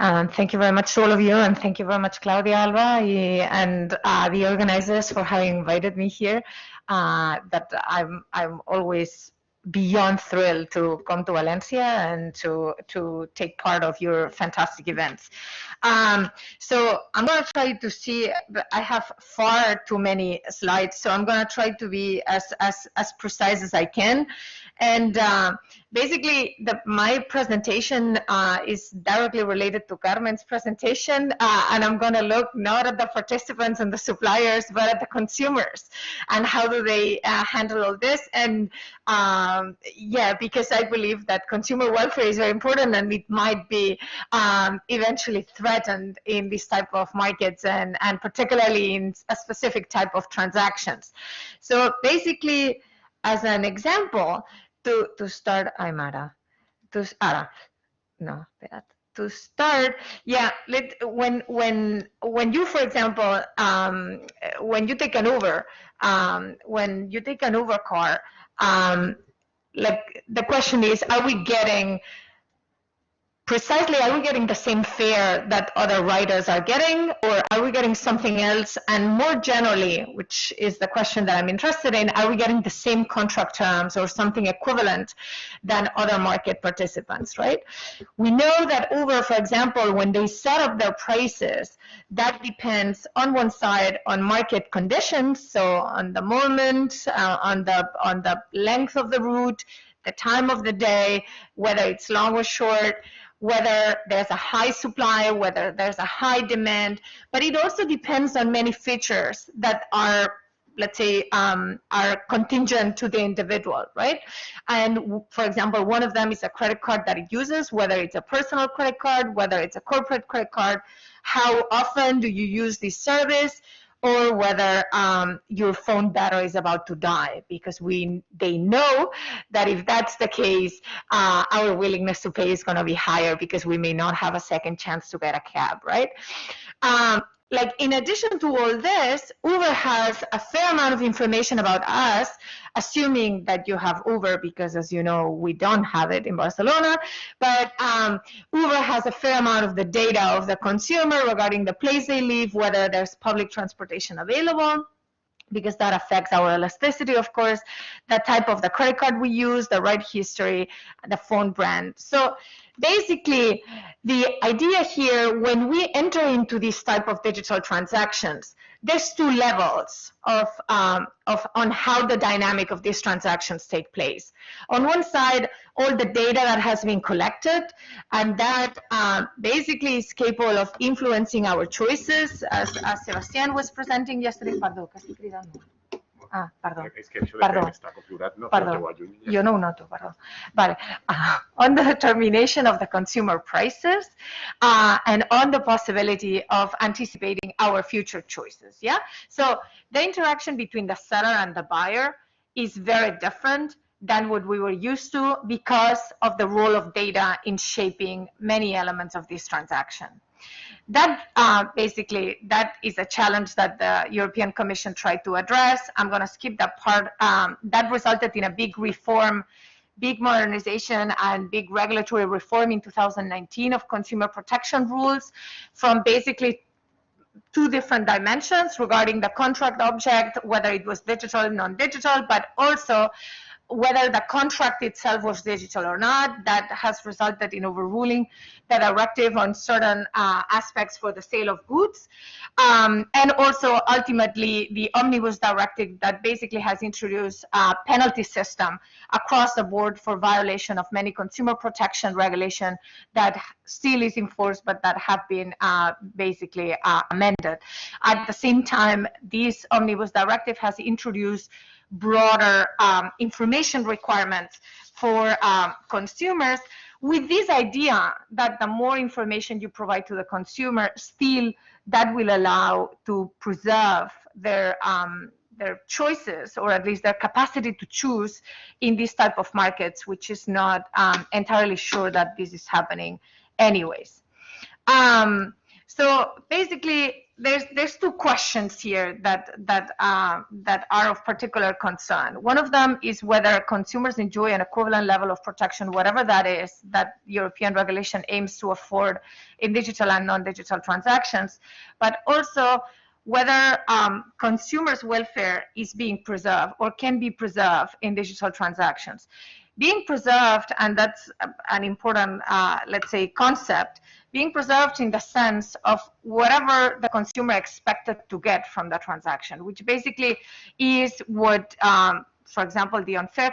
Thank you very much to all of you, and thank you very much, Claudia Alba, and the organizers for having invited me here. That I'm always beyond thrilled to come to Valencia and to take part of your fantastic events. So I'm going to try to see. I have far too many slides, so I'm going to try to be as precise as I can. And basically, my presentation is directly related to Carmen's presentation, and I'm going to look not at the participants and the suppliers, but at the consumers and how do they handle all this. And yeah, because I believe that consumer welfare is very important, and it might be eventually threatened in this type of markets, and particularly in a specific type of transactions. So basically, as an example, to start, Aymara, to start, yeah, when you, for example, when you take an Uber, car, like the question is, are we getting the same fare that other riders are getting, or are we getting something else? And more generally, which is the question that I'm interested in, are we getting the same contract terms or something equivalent than other market participants, right? We know that Uber, for example, when they set up their prices, that depends on one side on market conditions, so on the moment, on the length of the route, the time of the day, whether it's long or short, whether there's a high supply, whether there's a high demand, but it also depends on many features that are, let's say, are contingent to the individual, right? And for example, one of them is a credit card that it uses, whether it's a personal credit card, whether it's a corporate credit card, how often do you use this service, or whether your phone battery is about to die, because they know that if that's the case, our willingness to pay is going to be higher because we may not have a second chance to get a cab, right? Like, in addition to all this, Uber has a fair amount of information about us, assuming that you have Uber, because as you know, we don't have it in Barcelona, but Uber has a fair amount of the data of the consumer regarding the place they live, whether there's public transportation available, because that affects our elasticity, of course, the type of the credit card we use, the ride history, the phone brand. So basically, the idea here, when we enter into this type of digital transactions, there's two levels of on how the dynamic of these transactions take place. On one side, all the data that has been collected, and that basically is capable of influencing our choices, as Sebastián was presenting yesterday. Perdó, que estic cridant. Ah, perdó. És que això de que està configurat no fa el teu alluny. Jo no ho noto, perdó. Vale. On the determination of the consumer prices and on the possibility of anticipating our future choices, yeah? So the interaction between the seller and the buyer is very different than what we were used to because of the role of data in shaping many elements of this transaction. That basically, that is a challenge that the European Commission tried to address. I'm going to skip that part. That resulted in a big reform, big modernization, and big regulatory reform in 2019 of consumer protection rules, from basically two different dimensions regarding the contract object, whether it was digital or non-digital, but also whether the contract itself was digital or not. That has resulted in overruling the directive on certain aspects for the sale of goods. And also, ultimately, the Omnibus Directive that basically has introduced a penalty system across the board for violation of many consumer protection regulation that still is enforced, but that have been basically amended. At the same time, this Omnibus Directive has introduced broader information requirements for consumers, with this idea that the more information you provide to the consumer, still that will allow to preserve their choices, or at least their capacity to choose in this type of markets, which is not entirely sure that this is happening anyways. So basically, there's two questions here that are of particular concern. One of them is whether consumers enjoy an equivalent level of protection, whatever that is, that European regulation aims to afford in digital and non-digital transactions, but also whether consumers' welfare is being preserved or can be preserved in digital transactions. Being preserved, and that's an important, let's say, concept, being preserved in the sense of whatever the consumer expected to get from the transaction, which basically is what, for example, the Unfair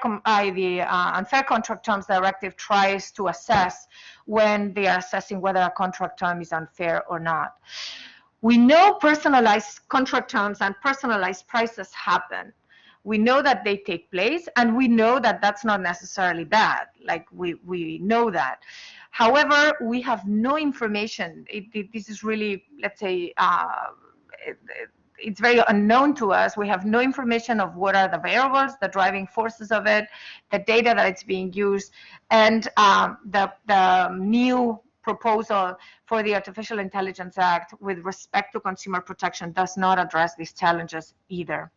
Contract Terms Directive tries to assess when they are assessing whether a contract term is unfair or not. We know personalized contract terms and personalized prices happen. We know that they take place, and we know that that's not necessarily bad. Like we know that. However, we have no information. This is really, let's say, it's very unknown to us. We have no information of what are the variables, the driving forces of it, the data that it's being used, and the new proposal for the Artificial Intelligence Act with respect to consumer protection does not address these challenges either.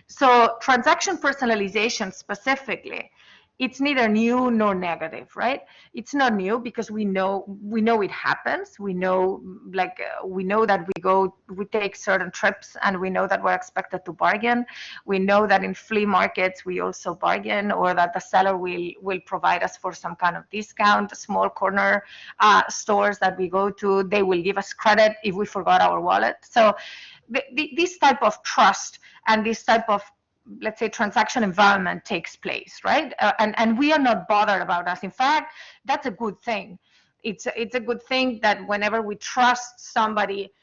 So transaction personalization specifically, it's neither new nor negative, right? It's not new because we know it happens. We know that we take certain trips, and we know that we're expected to bargain. We know that in flea markets we also bargain, or that the seller will provide us for some kind of discount. Small corner stores that we go to, they will give us credit if we forgot our wallet. So this type of trust and this type of, let's say, transaction environment takes place, right? And we are not bothered about us. In fact, that's a good thing. It's a good thing that whenever we trust somebody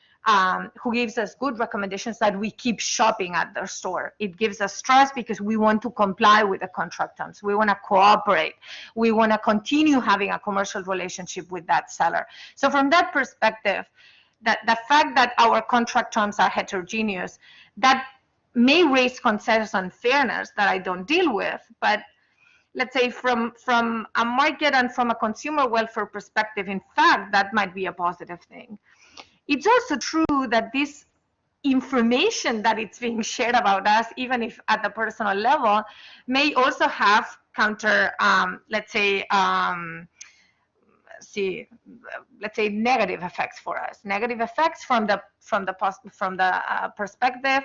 who gives us good recommendations, that we keep shopping at their store. It gives us trust because we want to comply with the contract terms. We want to cooperate. We want to continue having a commercial relationship with that seller. So from that perspective, the fact that our contract terms are heterogeneous, that may raise concerns on fairness that I don't deal with, but let's say from a market and from a consumer welfare perspective, in fact, that might be a positive thing. It's also true that this information that it's being shared about us, even if at the personal level, may also have counter, let's say, negative effects for us. Negative effects from the perspective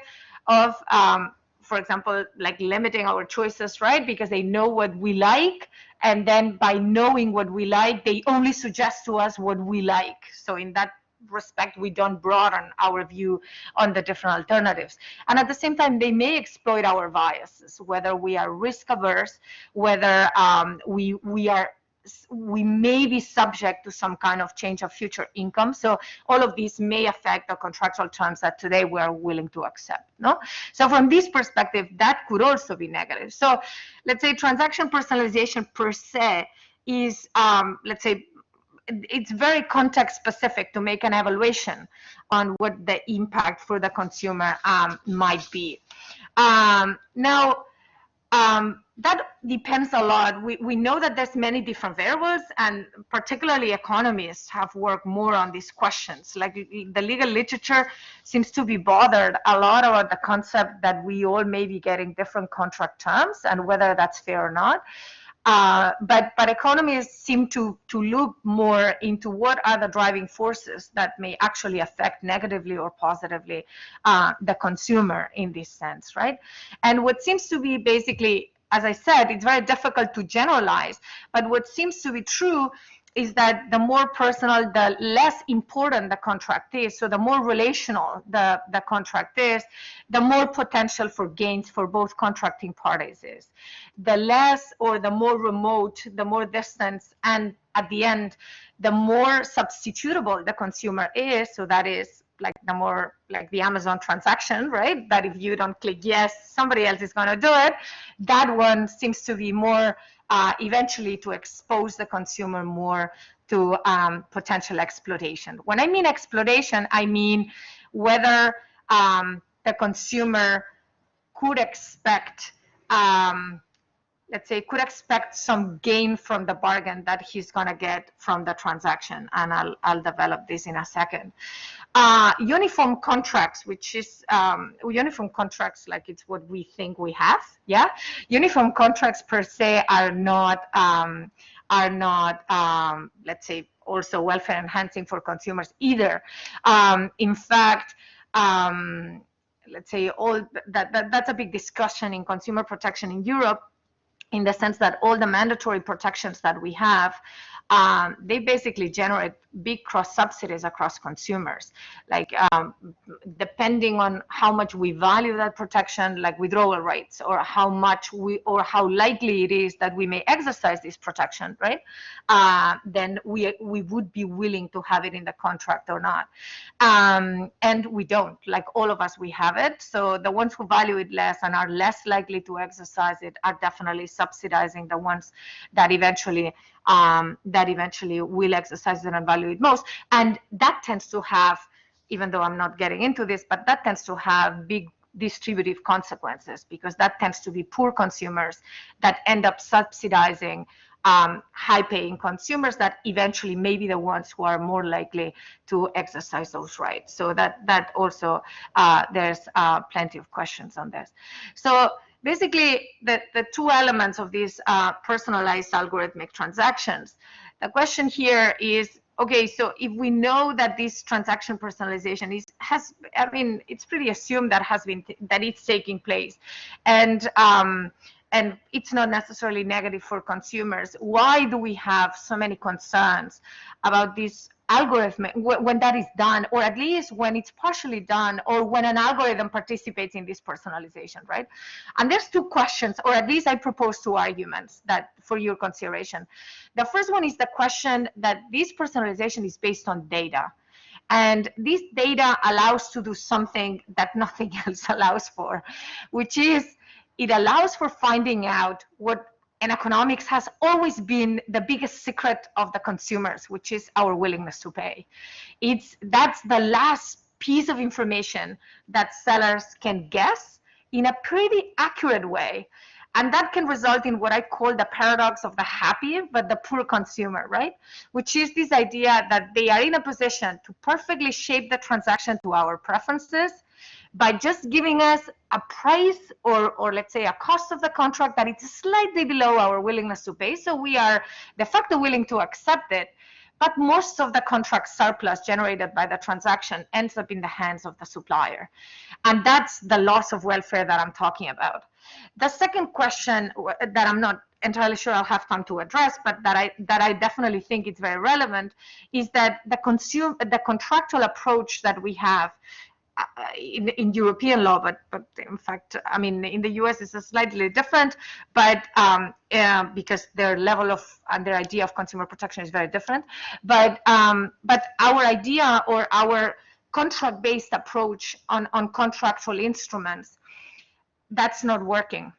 of, for example, like limiting our choices, right? Because they know what we like, and then by knowing what we like, they only suggest to us what we like. So in that respect, we don't broaden our view on the different alternatives. And at the same time, they may exploit our biases, whether we are risk averse, whether we may be subject to some kind of change of future income. So all of these may affect the contractual terms that today we are willing to accept. No? So from this perspective, that could also be negative. So let's say transaction personalization per se is, let's say, it's very context specific to make an evaluation on what the impact for the consumer might be. Now, that depends a lot. We know that there's many different variables, and particularly economists have worked more on these questions. Like the legal literature seems to be bothered a lot about the concept that we all may be getting different contract terms and whether that's fair or not. But economists seem to look more into what are the driving forces that may actually affect negatively or positively the consumer in this sense, right? And what seems to be basically, as I said, it's very difficult to generalize, but what seems to be true is that the more personal, the less important the contract is. So the more relational the contract is, the more potential for gains for both contracting parties is. The less or the more remote, the more distance, and at the end, the more substitutable the consumer is. So that is like the more like the Amazon transaction, right? That if you don't click yes, somebody else is going to do it. That one seems to be more eventually to expose the consumer more to potential exploitation. When I mean exploitation, I mean whether the consumer could expect let's say, could expect some gain from the bargain that he's going to get from the transaction. And I'll develop this in a second. Uniform contracts, which is uniform contracts, like it's what we think we have. Yeah, uniform contracts per se are not let's say, also welfare enhancing for consumers either. In fact, let's say that's a big discussion in consumer protection in Europe, in the sense that all the mandatory protections that we have, they basically generate big cross subsidies across consumers. Like depending on how much we value that protection, like withdrawal rates, or how much or how likely it is that we may exercise this protection, right? Then we would be willing to have it in the contract or not. And we don't, like all of us, we have it. So the ones who value it less and are less likely to exercise it are definitely subsidizing the ones that eventually will exercise it and value it most. And that tends to have, even though I'm not getting into this, but that tends to have big distributive consequences, because that tends to be poor consumers that end up subsidizing high-paying consumers that eventually may be the ones who are more likely to exercise those rights. So that also, there's plenty of questions on this. So basically, the two elements of these personalized algorithmic transactions. The question here is, okay, so if we know that this transaction personalization it's pretty assumed that it's taking place, and it's not necessarily negative for consumers, why do we have so many concerns about this algorithm when that is done, or at least when it's partially done, or when an algorithm participates in this personalization, right? And there's two questions, or at least I propose two arguments that for your consideration. The first one is the question that this personalization is based on data. And this data allows to do something that nothing else allows for, which is it allows for finding out what in economics has always been the biggest secret of the consumers, which is our willingness to pay. That's the last piece of information that sellers can guess in a pretty accurate way. And that can result in what I call the paradox of the happy but the poor consumer, right? Which is this idea that they are in a position to perfectly shape the transaction to our preferences by just giving us a price or let's say a cost of the contract that it's slightly below our willingness to pay. So we are de facto willing to accept it, but most of the contract surplus generated by the transaction ends up in the hands of the supplier. And that's the loss of welfare that I'm talking about. The second question that I'm not entirely sure I'll have time to address, but that I definitely think it's very relevant, is that the contractual approach that we have in European law, but in fact, I mean, in the US it's slightly different, but because their level of and their idea of consumer protection is very different. But our idea or our contract-based approach on contractual instruments, that's not working.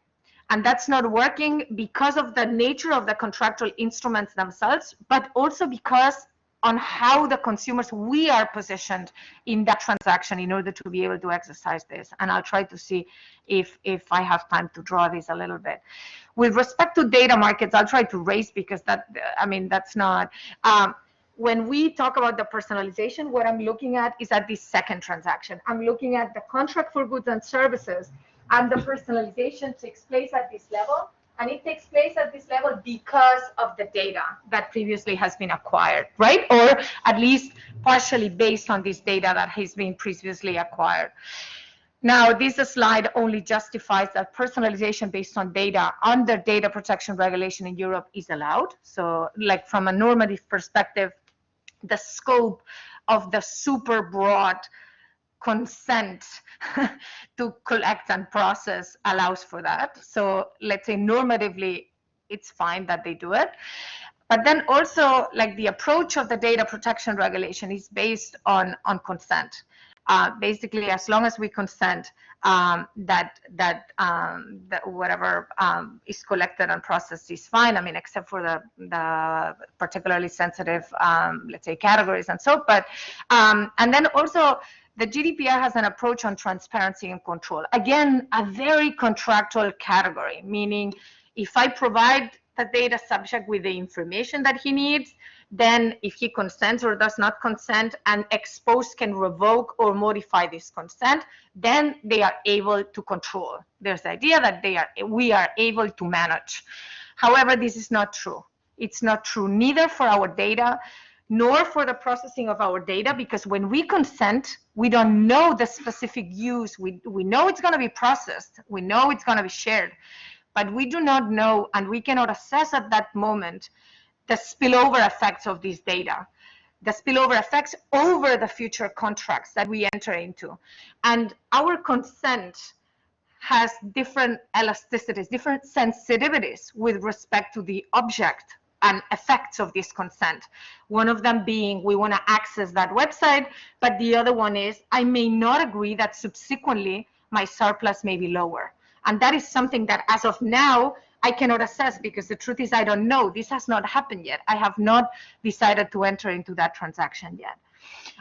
And that's not working because of the nature of the contractual instruments themselves, but also because on how the consumers we are positioned in that transaction in order to be able to exercise this. And I'll try to see if I have time to draw this a little bit. With respect to data markets, I'll try to race because that's not, when we talk about the personalization, what I'm looking at is at this second transaction. I'm looking at the contract for goods and services, and the personalization takes place at this level. And it takes place at this level because of the data that previously has been acquired, right? Or at least partially based on this data that has been previously acquired. Now, this slide only justifies that personalization based on data under data protection regulation in Europe is allowed. So like from a normative perspective, the scope of the super broad consent to collect and process allows for that. So let's say normatively, it's fine that they do it. But then also, like the approach of the data protection regulation is based on consent. Basically, as long as we consent, that whatever is collected and processed is fine. I mean, except for the particularly sensitive, let's say, categories and so. But and then also, the GDPR has an approach on transparency and control. Again, a very contractual category, meaning If I provide the data subject with the information that he needs, then if he consents or does not consent, and exposed can revoke or modify this consent, then they are able to control. There's the idea that we are able to manage. However, this is not true. It's not true neither for our data nor for the processing of our data, because when we consent, we don't know the specific use. We know it's going to be processed. We know it's going to be shared, but we do not know, and we cannot assess at that moment the spillover effects of this data, the spillover effects over the future contracts that we enter into. And our consent has different elasticities, different sensitivities with respect to the object and effects of this consent. One of them being we want to access that website, but the other one is I may not agree that subsequently my surplus may be lower. And that is something that as of now, I cannot assess, because the truth is I don't know. This has not happened yet. I have not decided to enter into that transaction yet.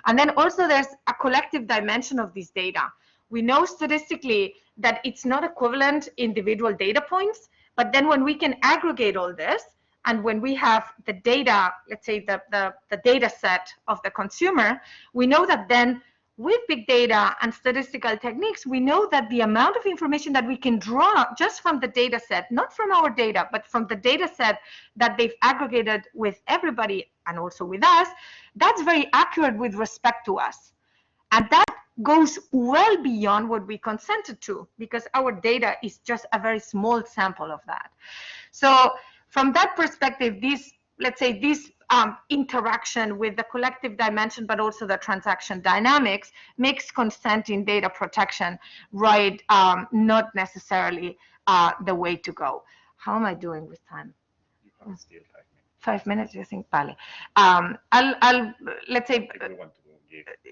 And then also there's a collective dimension of this data. We know statistically that it's not equivalent individual data points, but then when we can aggregate all this, and when we have the data, let's say the data set of the consumer, we know that then with big data and statistical techniques, we know that the amount of information that we can draw just from the data set, not from our data, but from the data set that they've aggregated with everybody and also with us, that's very accurate with respect to us. And that goes well beyond what we consented to, because our data is just a very small sample of that. So from that perspective, this, let's say, this interaction with the collective dimension, but also the transaction dynamics, makes consent in data protection, right, not necessarily the way to go. How am I doing with time? Still 5 minutes, you think? Vale. I'll let's say.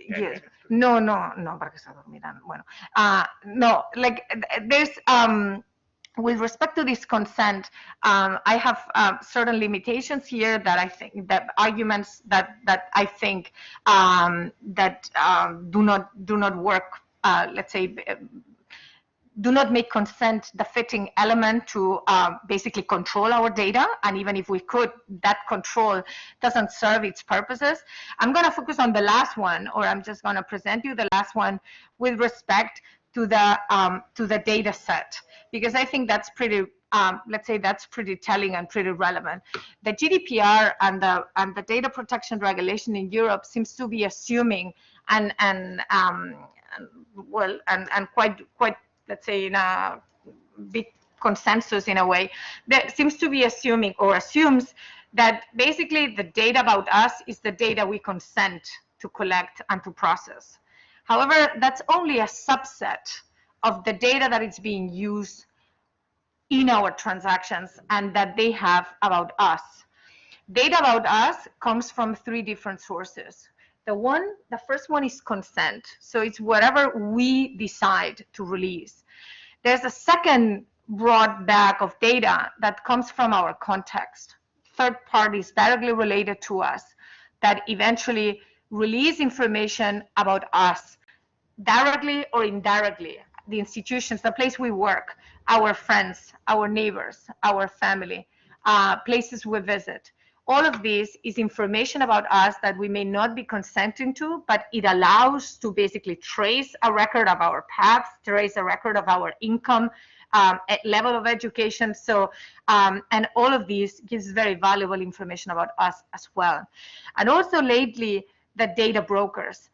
Yes. No, porque se dormirán. Bueno, no, like there's with respect to this consent, I have certain limitations here that I think, that arguments that I think that do not work. Let's say, do not make consent the fitting element to basically control our data. And even if we could, that control doesn't serve its purposes. I'm going to focus on the last one, or I'm just going to present you the last one with respect to the data set, because I think that's pretty, let's say that's pretty telling and pretty relevant. The GDPR and the data protection regulation in Europe seems to be assuming and quite, let's say, in a big consensus in a way, that seems to be assuming or assumes that basically the data about us is the data we consent to collect and to process. However, that's only a subset of the data that is being used in our transactions and that they have about us. Data about us comes from 3 different sources. The first one is consent. So it's whatever we decide to release. There's a second broad bag of data that comes from our context. Third parties directly related to us that eventually release information about us, directly or indirectly. The institutions, the place we work, our friends, our neighbors, our family, places we visit. All of this is information about us that we may not be consenting to, but it allows to basically trace a record of our paths, trace a record of our income, level of education. So, and all of this gives very valuable information about us as well. And also lately, the data brokers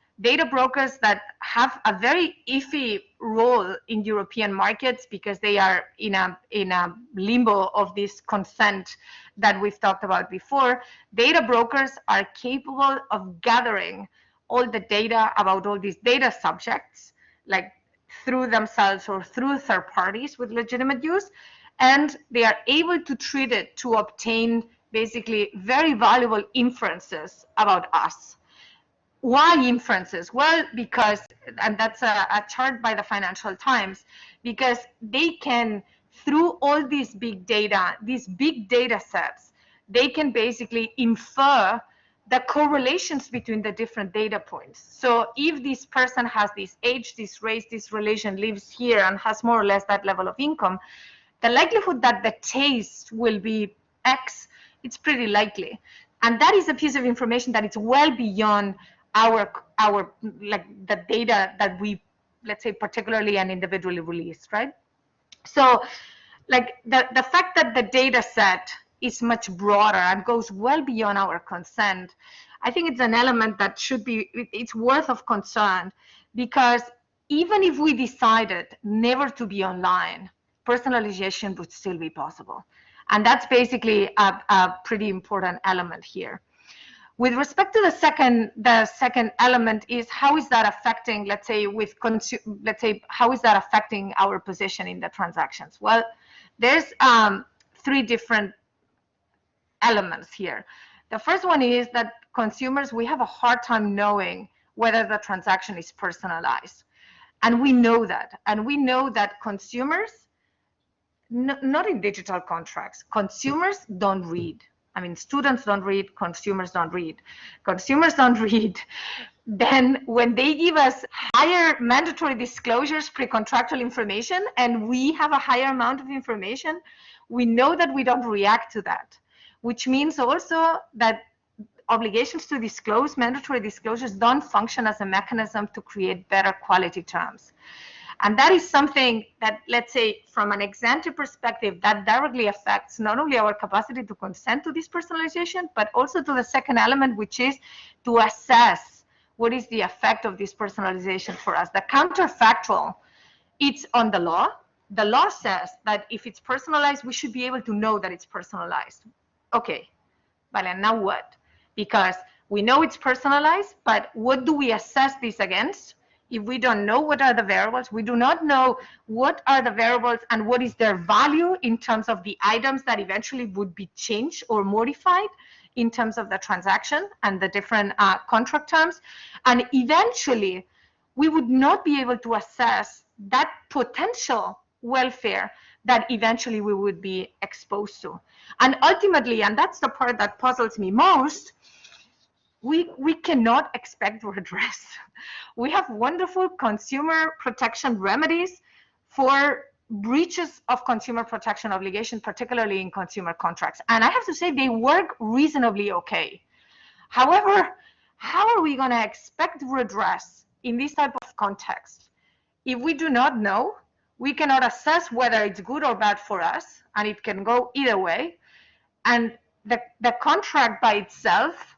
that have a very iffy role in European markets, because they are in a limbo of this consent that we've talked about before. Data brokers are capable of gathering all the data about all these data subjects, like through themselves or through third parties with legitimate use, and they are able to treat it to obtain basically very valuable inferences about us. Why inferences? Well, because, and that's a chart by the Financial Times, because they can, through all these big data sets, they can basically infer the correlations between the different data points. So if this person has this age, this race, this religion, lives here and has more or less that level of income, the likelihood that the taste will be X, it's pretty likely. And that is a piece of information that it's well beyond our like the data that we, let's say, particularly and individually released, right? So like the fact that the data set is much broader and goes well beyond our consent, I think it's an element that should be, it's worth of concern, because even if we decided never to be online, personalization would still be possible. And that's basically a pretty important element here. With respect to the second element is, how is that affecting, let's say, how is that affecting our position in the transactions? Well, there's three different elements here. The first one is that consumers, we have a hard time knowing whether the transaction is personalized. And we know that. And we know that consumers, not in digital contracts, consumers don't read. I mean, students don't read, consumers don't read. Consumers don't read. Then when they give us higher mandatory disclosures, pre-contractual information, and we have a higher amount of information, we know that we don't react to that, which means also that obligations to disclose, mandatory disclosures, don't function as a mechanism to create better quality terms. And that is something that, let's say, from an ex-ante perspective, that directly affects not only our capacity to consent to this personalization, but also to the second element, which is to assess what is the effect of this personalization for us. The counterfactual, it's on the law. The law says that if it's personalized, we should be able to know that it's personalized. Okay, but now what? Because we know it's personalized, but what do we assess this against? If we don't know what are the variables, we do not know what are the variables and what is their value in terms of the items that eventually would be changed or modified in terms of the transaction and the different contract terms. And eventually, we would not be able to assess that potential welfare that eventually we would be exposed to. And ultimately, and that's the part that puzzles me most, we cannot expect redress. We have wonderful consumer protection remedies for breaches of consumer protection obligation, particularly in consumer contracts. And I have to say they work reasonably okay. However, how are we going to expect redress in this type of context? If we do not know, we cannot assess whether it's good or bad for us, and it can go either way. And the contract by itself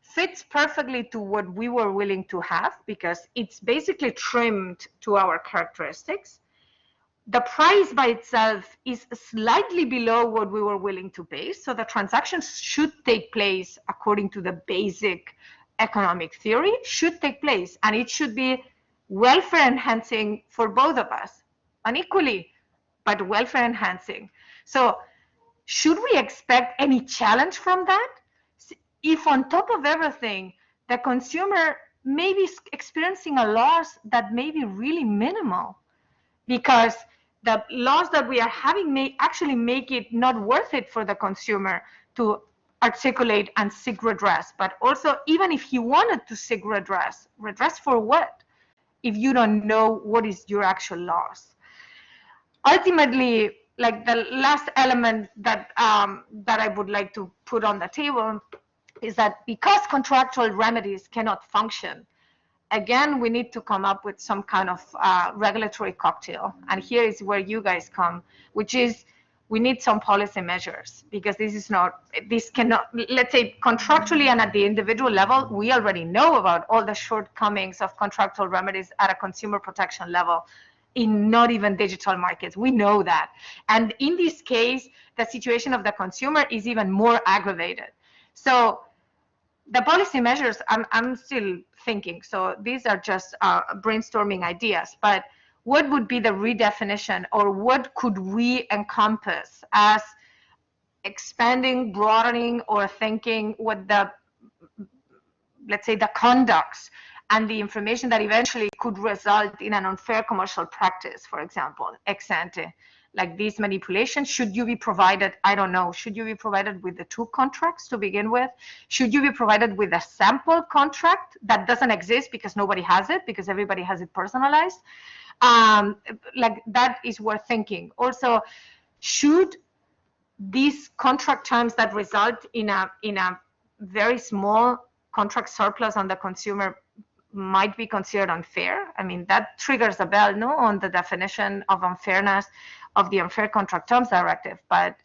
fits perfectly to what we were willing to have, because it's basically trimmed to our characteristics. The price by itself is slightly below what we were willing to pay, so the transactions should take place according to the basic economic theory, should take place, and it should be welfare enhancing for both of us, unequally, but welfare enhancing. So should we expect any challenge from that? If on top of everything, the consumer may be experiencing a loss that may be really minimal, because the loss that we are having may actually make it not worth it for the consumer to articulate and seek redress. But also, even if he wanted to seek redress for what? If you don't know what is your actual loss. Ultimately, like the last element that that I would like to put on the table is that because contractual remedies cannot function, again, we need to come up with some kind of regulatory cocktail. And here is where you guys come, which is we need some policy measures, because this cannot, let's say contractually and at the individual level, we already know about all the shortcomings of contractual remedies at a consumer protection level in not even digital markets. We know that. And in this case, the situation of the consumer is even more aggravated. So the policy measures, I'm still thinking, so these are just brainstorming ideas, but what would be the redefinition, or what could we encompass as expanding, broadening, or thinking what the, let's say, the conducts and the information that eventually could result in an unfair commercial practice, for example, ex ante, like these manipulations? Should you be provided, I don't know, should you be provided with the two contracts to begin with? Should you be provided with a sample contract that doesn't exist because nobody has it, because everybody has it personalized? Like that is worth thinking. Also, should these contract terms that result in a very small contract surplus on the consumer might be considered unfair? I mean, that triggers a bell, no, on the definition of unfairness of the Unfair Contract Terms Directive. But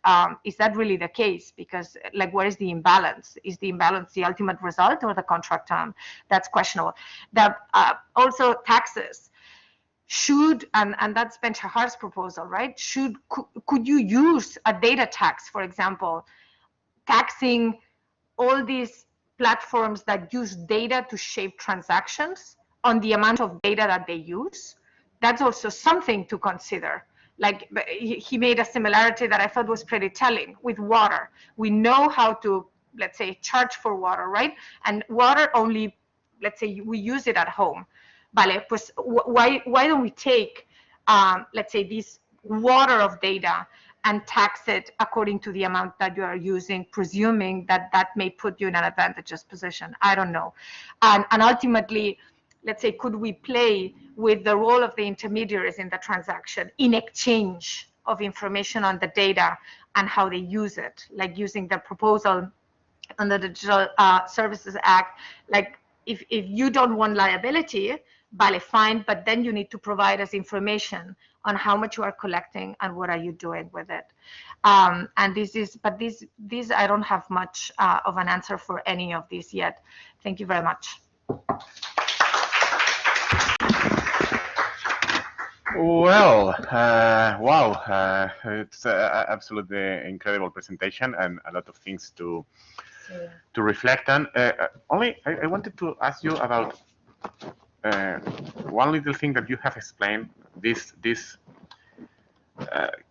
is that really the case? Because, like, what is the imbalance? Is the imbalance the ultimate result or the contract term? That's questionable. Also, taxes. Should, and that's Ben Shahar's proposal, right? Could you use a data tax, for example, taxing all these platforms that use data to shape transactions on the amount of data that they use? That's also something to consider. Like, he made a similarity that I thought was pretty telling with water. We know how to, let's say, charge for water, right? And water only, let's say, we use it at home. Vale, pues why don't we take, let's say, this water of data and tax it according to the amount that you are using, presuming that that may put you in an advantageous position? I don't know. And ultimately, let's say, could we play with the role of the intermediaries in the transaction in exchange of information on the data and how they use it, like using the proposal under the Digital Services Act, like if you don't want liability, vale, fine, but then you need to provide us information on how much you are collecting and what are you doing with it. And these I don't have much of an answer for any of these yet. Thank you very much. Well, wow, it's absolutely incredible presentation and a lot of things to reflect on. Only I wanted to ask you about one little thing that you have explained, this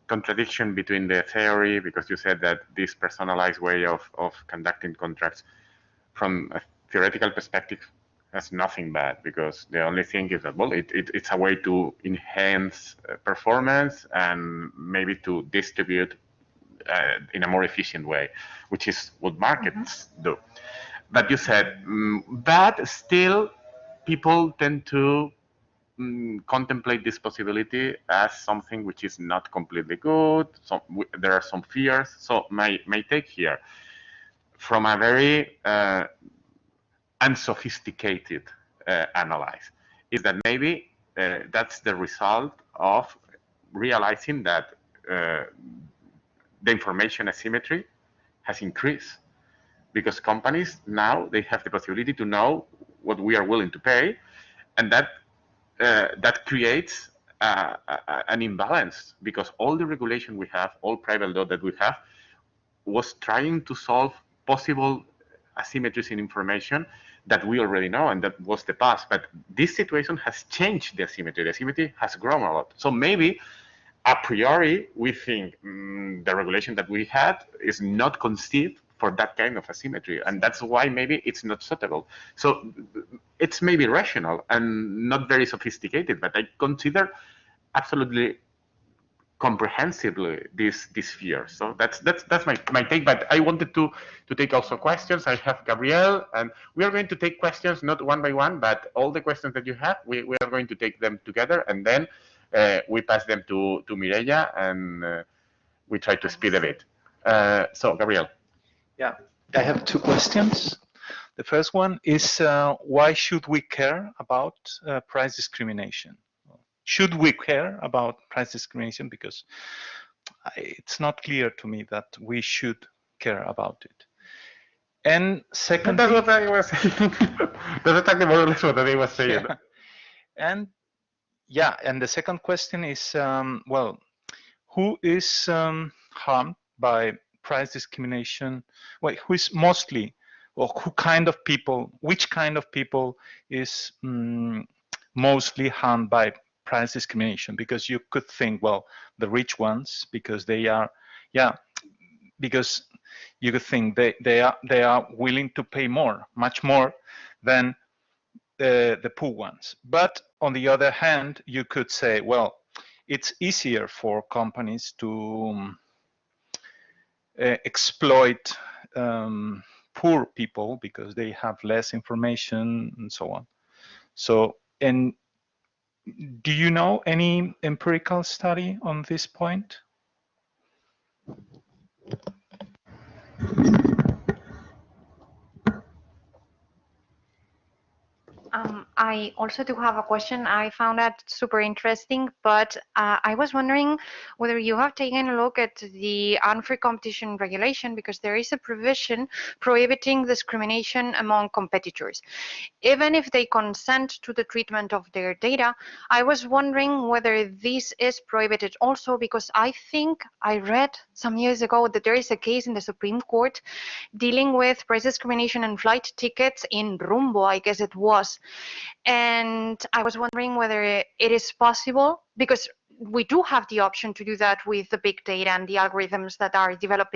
contradiction between the theory, because you said that this personalized way of conducting contracts from a theoretical perspective has nothing bad, because the only thing is that, well, it's a way to enhance performance and maybe to distribute in a more efficient way, which is what markets do. But you said, but still people tend to contemplate this possibility as something which is not completely good. So there are some fears. So my take here, from a very unsophisticated analysis, is that maybe that's the result of realizing that the information asymmetry has increased, because companies now, they have the possibility to know what we are willing to pay, and that creates an imbalance, because all the regulation we have, all private law that we have, was trying to solve possible asymmetries in information that we already know, and that was the past. But this situation has changed the asymmetry. The asymmetry has grown a lot. So maybe a priori we think the regulation that we had is not conceived for that kind of asymmetry, and that's why maybe it's not suitable. So it's maybe rational and not very sophisticated, but I consider absolutely comprehensively this fear. So that's my take. But I wanted to take also questions. I have Gabriel, and we are going to take questions not one by one, but all the questions that you have, we are going to take them together, and then we pass them to Mireia, and we try to speed a bit. So Gabriel. Yeah, I have two questions. The first one is, why should we care about price discrimination? Should we care about price discrimination? Because it's not clear to me that we should care about it. And second, that's what I was saying. That's exactly more or less what I was saying. Yeah. And yeah, and the second question is, well, who is harmed by price discrimination? Well, who is mostly, or who kind of people, which kind of people is mostly harmed by price discrimination? Because you could think, well, the rich ones, because they are, yeah, because you could think they are willing to pay more, much more than the poor ones. But on the other hand, you could say, well, it's easier for companies to exploit poor people because they have less information and so on. So, and do you know any empirical study on this point? I also do have a question. I found that super interesting, but I was wondering whether you have taken a look at the unfair competition regulation, because there is a provision prohibiting discrimination among competitors, even if they consent to the treatment of their data. I was wondering whether this is prohibited also, because I think I read some years ago that there is a case in the Supreme Court dealing with price discrimination and flight tickets in Rumbo, I guess it was. And I was wondering whether it is possible, because we do have the option to do that with the big data and the algorithms that are developed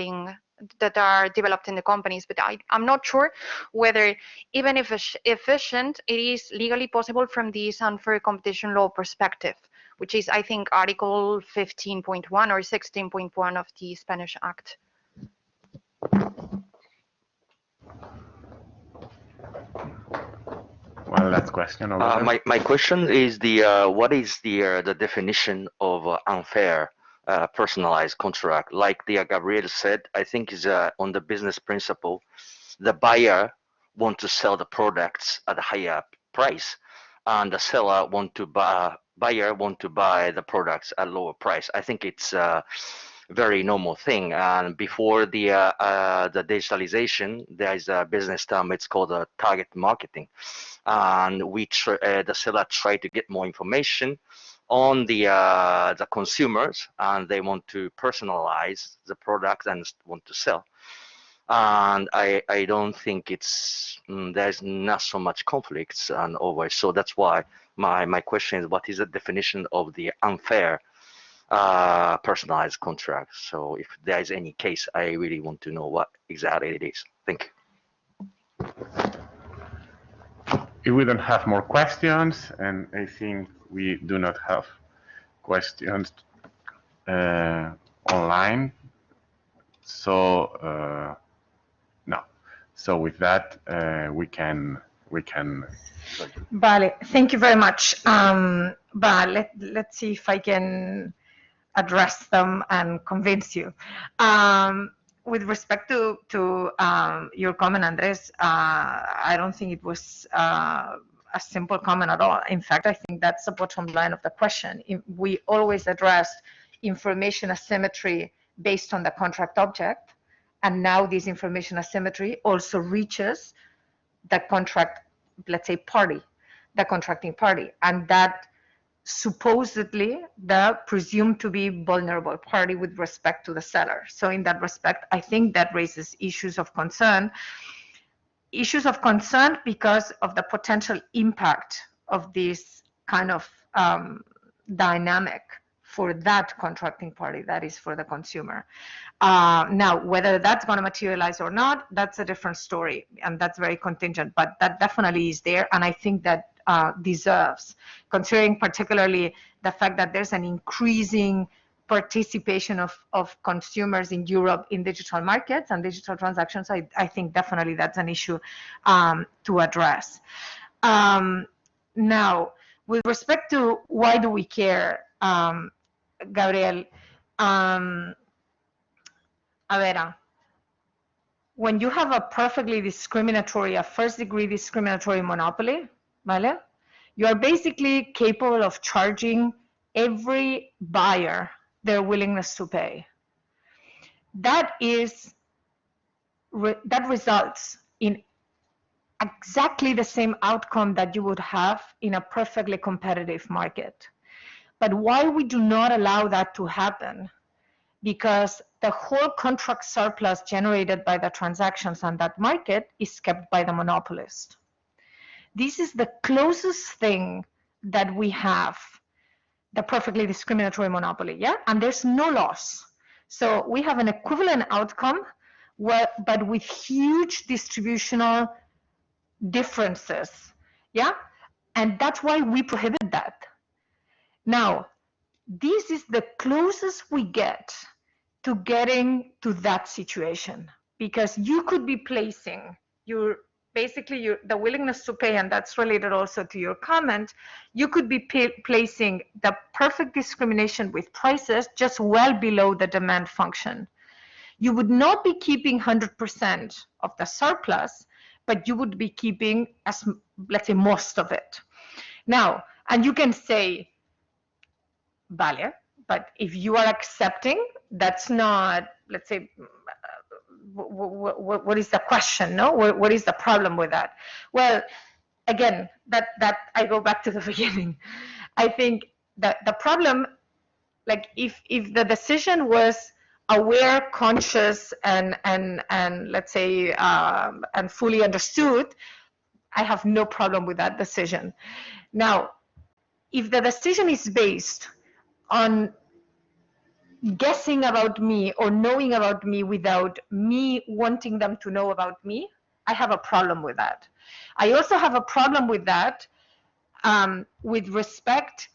in the companies, but I'm not sure whether, even if efficient, it is legally possible from this unfair competition law perspective, which is, I think, Article 15.1 or 16.1 of the Spanish Act. Well, that's question over there. My question is what is the definition of unfair personalized contract? Like Gabriel said, I think is on the business principle, the buyer want to sell the products at a higher price, and the seller buyer want to buy the products at lower price. I think it's a very normal thing. And before the digitalization, there is a business term. It's called target marketing, and the seller try to get more information on the consumers, and they want to personalize the products and want to sell. And I don't think there's not so much conflicts and over. So that's why my question is, what is the definition of the unfair personalized contract? So if there is any case, I really want to know what exactly it is. Thank you. If we don't have more questions, and I think we do not have questions online, so no. So with that, we can. Vale, thank you very much. But let's see if I can address them and convince you. With respect to your comment, Andres, I don't think it was a simple comment at all. In fact, I think that's the bottom line of the question. We always address information asymmetry based on the contract object, and now this information asymmetry also reaches the contract, let's say, party, the contracting party, and that supposedly the presumed to be vulnerable party with respect to the seller. So in that respect, I think that raises issues of concern because of the potential impact of this kind of dynamic for that contracting party, that is for the consumer. Now, whether that's going to materialize or not, that's a different story, and that's very contingent, but that definitely is there, and I think that deserves, considering particularly the fact that there's an increasing participation of consumers in Europe in digital markets and digital transactions. I think definitely that's an issue to address. Now, with respect to why do we care, Gabriel, when you have a perfectly discriminatory, a first-degree discriminatory monopoly, ¿vale? You are basically capable of charging every buyer their willingness to pay. That results in exactly the same outcome that you would have in a perfectly competitive market. But why we do not allow that to happen? Because the whole contract surplus generated by the transactions on that market is kept by the monopolist. This is the closest thing that we have, the perfectly discriminatory monopoly, yeah? And there's no loss. So we have an equivalent outcome, but with huge distributional differences, yeah? And that's why we prohibit that. Now, this is the closest we get to getting to that situation, because you could be placing the willingness to pay, and that's related also to your comment, you could be placing the perfect discrimination with prices just well below the demand function. You would not be keeping 100% of the surplus, but you would be keeping, as let's say, most of it. Now, and you can say, vale, but if you are accepting, that's not, let's say, what is the question, no? What is the problem with that? Well, again, that I go back to the beginning. I think that the problem, like if the decision was aware, conscious, and let's say and fully understood, I have no problem with that decision. Now, if the decision is based on guessing about me or knowing about me without me wanting them to know about me, I have a problem with that. I also have a problem with that with respect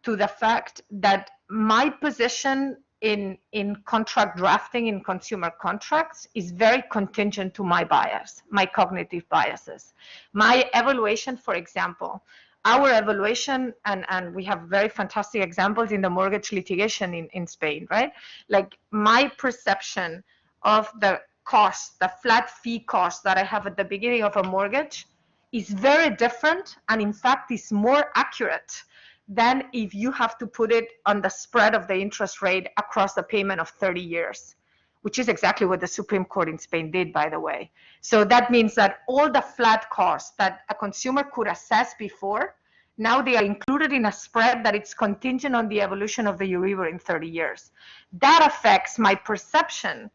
to the fact that my position in contract drafting in consumer contracts is very contingent to my bias, my cognitive biases. My evaluation, for example, our evaluation, and we have very fantastic examples in the mortgage litigation in Spain, right? Like my perception of the cost, the flat fee cost that I have at the beginning of a mortgage is very different, and in fact is more accurate than if you have to put it on the spread of the interest rate across the payment of 30 years, which is exactly what the Supreme Court in Spain did, by the way. So that means that all the flat costs that a consumer could assess before, now they are included in a spread that it's contingent on the evolution of the Euribor in 30 years. That affects my perception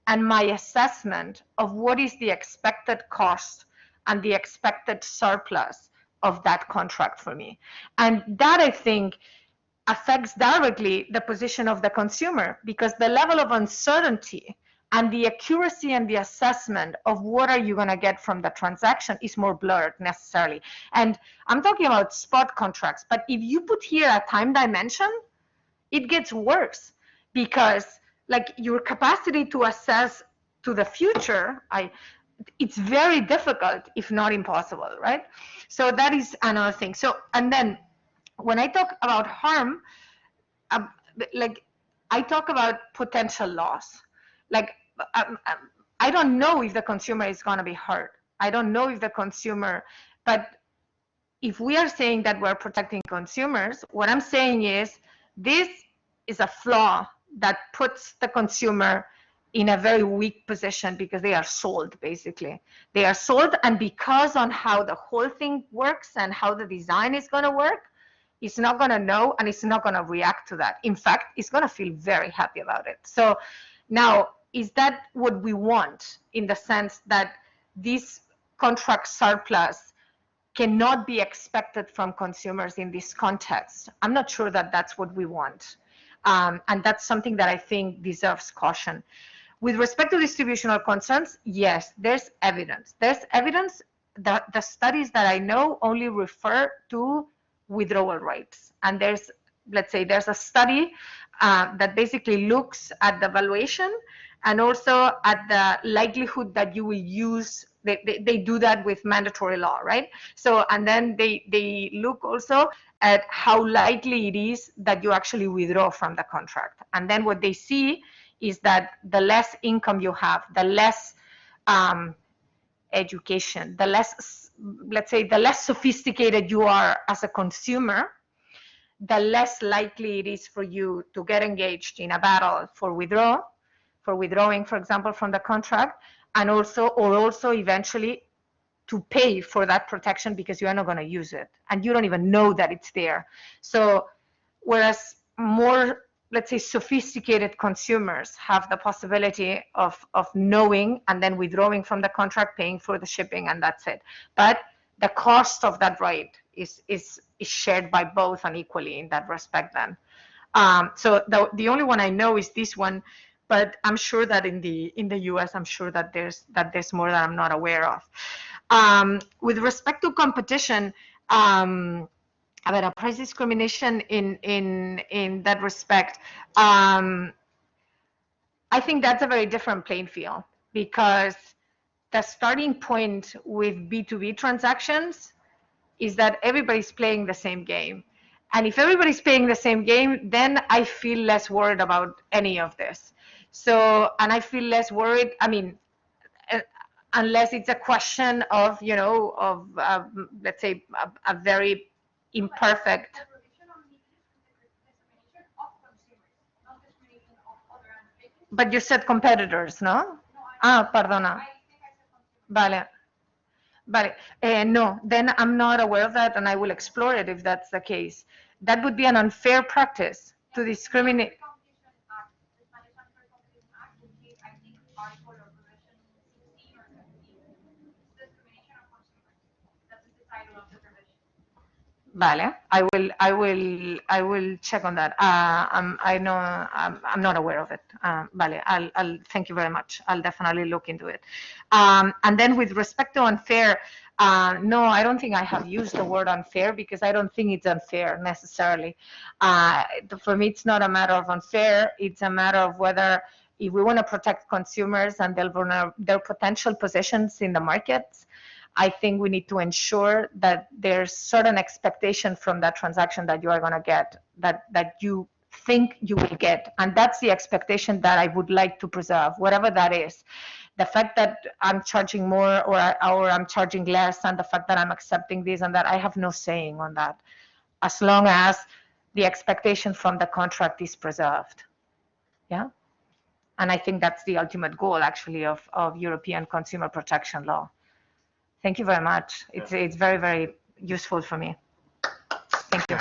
and my assessment of what is the expected cost and the expected surplus of that contract for me. And that, I think, affects directly the position of the consumer, because the level of uncertainty and the accuracy and the assessment of what are you going to get from the transaction is more blurred necessarily. And I'm talking about spot contracts, but if you put here a time dimension, it gets worse, because like your capacity to assess to the future, it's very difficult, if not impossible, right? So that is another thing. So, and then when I talk about harm, like I talk about potential loss. Like I don't know if the consumer is going to be hurt. I don't know if the consumer, but if we are saying that we're protecting consumers, what I'm saying is this is a flaw that puts the consumer in a very weak position, because they are sold, basically. They are sold, and because on how the whole thing works and how the design is going to work, it's not going to know, and it's not going to react to that. In fact, it's going to feel very happy about it. So now, is that what we want, in the sense that this contract surplus cannot be expected from consumers in this context? I'm not sure that that's what we want. And that's something that I think deserves caution. With respect to distributional concerns, yes, there's evidence. There's evidence that the studies that I know only refer to withdrawal rates. And there's, let's say, there's a study that basically looks at the valuation and also at the likelihood that you will use, they do that with mandatory law, right? So, and then they look also at how likely it is that you actually withdraw from the contract. And then what they see is that the less income you have, the less education, the less, let's say, the less sophisticated you are as a consumer, the less likely it is for you to get engaged in a battle for withdrawing, for example, from the contract, and also, or also eventually to pay for that protection, because you are not going to use it and you don't even know that it's there. So whereas more, let's say, sophisticated consumers have the possibility of knowing and then withdrawing from the contract, paying for the shipping, and that's it. But the cost of that right is shared by both unequally in that respect then. So the only one I know is this one, but I'm sure that in the US, I'm sure that there's more that I'm not aware of. With respect to competition, about a price discrimination in that respect, I think that's a very different playing field, because the starting point with B2B transactions is that everybody's playing the same game. And if everybody's playing the same game, then I feel less worried about any of this. So, and I feel less worried. I mean, unless it's a question of, you know, of let's say a very imperfect. But you said competitors, no? Ah, perdona. Vale. Vale. No, then I'm not aware of that, and I will explore it if that's the case. That would be an unfair practice to discriminate. Vale, I will check on that. I know I'm not aware of it. Vale, I'll thank you very much. I'll definitely look into it. And then with respect to unfair, no, I don't think I have used the word unfair because I don't think it's unfair necessarily. For me, it's not a matter of unfair. It's a matter of whether if we want to protect consumers and their potential positions in the markets, I think we need to ensure that there's certain expectation from that transaction that you are going to get, that you think you will get. And that's the expectation that I would like to preserve, whatever that is. The fact that I'm charging more or I'm charging less, and the fact that I'm accepting this and that, I have no saying on that, as long as the expectation from the contract is preserved. Yeah. And I think that's the ultimate goal, actually, of European consumer protection law. Thank you very much. It's very, very useful for me. Thank you.